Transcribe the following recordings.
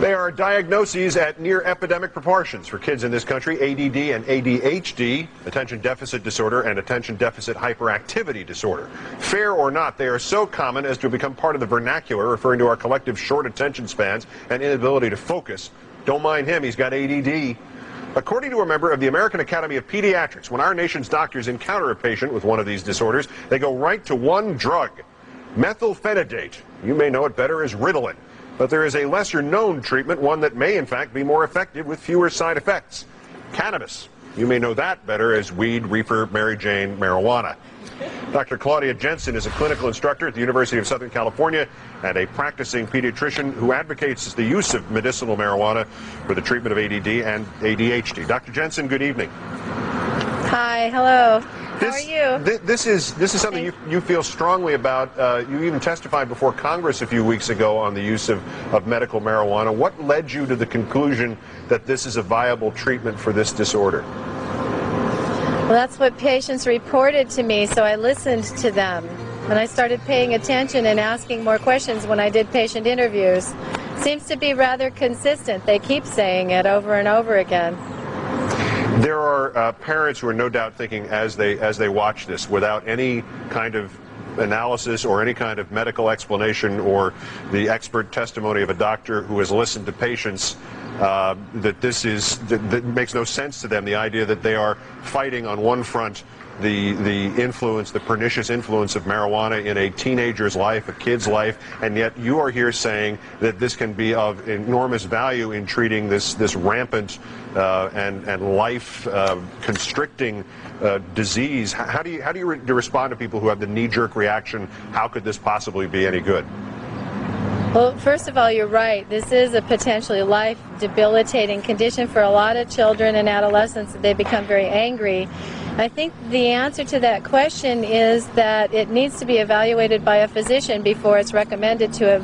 They are diagnoses at near epidemic proportions for kids in this country: ADD and ADHD, attention deficit disorder, and attention deficit hyperactivity disorder. Fair or not, they are so common as to become part of the vernacular, referring to our collective short attention spans and inability to focus. Don't mind him, he's got ADD. According to a member of the American Academy of Pediatrics, when our nation's doctors encounter a patient with one of these disorders, they go right to one drug, methylphenidate. You may know it better as Ritalin. But there is a lesser-known treatment, one that may, in fact, be more effective with fewer side effects: cannabis. You may know that better as weed, reefer, Mary Jane, marijuana. Dr. Claudia Jensen is a clinical instructor at the University of Southern California and a practicing pediatrician who advocates the use of medicinal marijuana for the treatment of ADD and ADHD. Dr. Jensen, good evening. Hi, hello. How are you? This is something you feel strongly about. You even testified before Congress a few weeks ago on the use of medical marijuana. What led you to the conclusion that this is a viable treatment for this disorder? Well, that's what patients reported to me, so I listened to them. And I started paying attention and asking more questions when I did patient interviews. Seems to be rather consistent. They keep saying it over and over again. There are parents who are no doubt thinking as they watch this, without any kind of analysis or any kind of medical explanation or the expert testimony of a doctor who has listened to patients, that makes no sense to them. The idea that they are fighting on one front the influence, the pernicious influence of marijuana in a teenager's life, a kid's life, and yet you are here saying that this can be of enormous value in treating this rampant and life constricting disease. How do you respond to people who have the knee-jerk reaction? How could this possibly be any good? Well, first of all, you're right. This is a potentially life-debilitating condition for a lot of children and adolescents. They become very angry. I think the answer to that question is that it needs to be evaluated by a physician before it's recommended to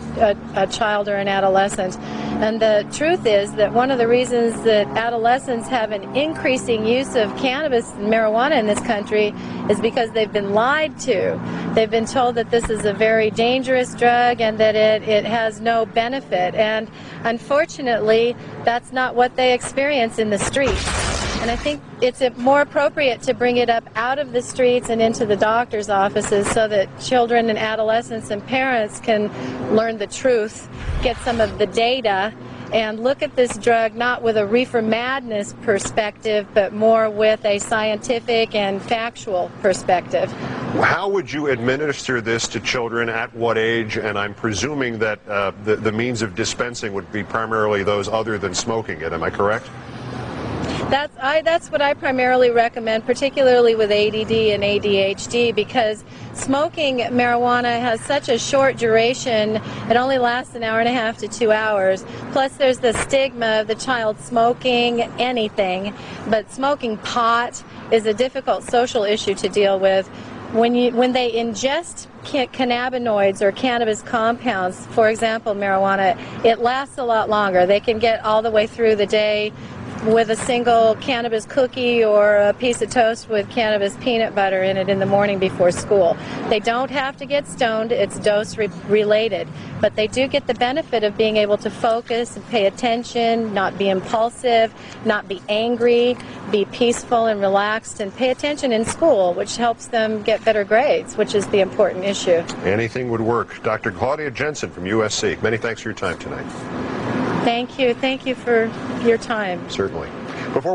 a child or an adolescent. And the truth is that one of the reasons that adolescents have an increasing use of cannabis and marijuana in this country is because they've been lied to. They've been told that this is a very dangerous drug and that it has no benefit. And unfortunately, that's not what they experience in the streets. And I think it's more appropriate to bring it up out of the streets and into the doctor's offices so that children and adolescents and parents can learn the truth, get some of the data, and look at this drug not with a reefer madness perspective, but more with a scientific and factual perspective. How would you administer this to children, at what age? And I'm presuming that the means of dispensing would be primarily those other than smoking it. Am I correct? That's what I primarily recommend, particularly with ADD and ADHD, because smoking marijuana has such a short duration. It only lasts an hour and a half to 2 hours. Plus there's the stigma of the child smoking anything, but smoking pot is a difficult social issue to deal with. When they ingest cannabinoids or cannabis compounds, for example marijuana, it lasts a lot longer. They can get all the way through the day with a single cannabis cookie or a piece of toast with cannabis peanut butter in it in the morning before school. They don't have to get stoned, it's dose related, but they do get the benefit of being able to focus and pay attention, not be impulsive, not be angry, be peaceful and relaxed, and pay attention in school, which helps them get better grades, which is the important issue. Anything would work. Dr. Claudia Jensen from USC, many thanks for your time tonight. Thank you for your time. Certainly. Before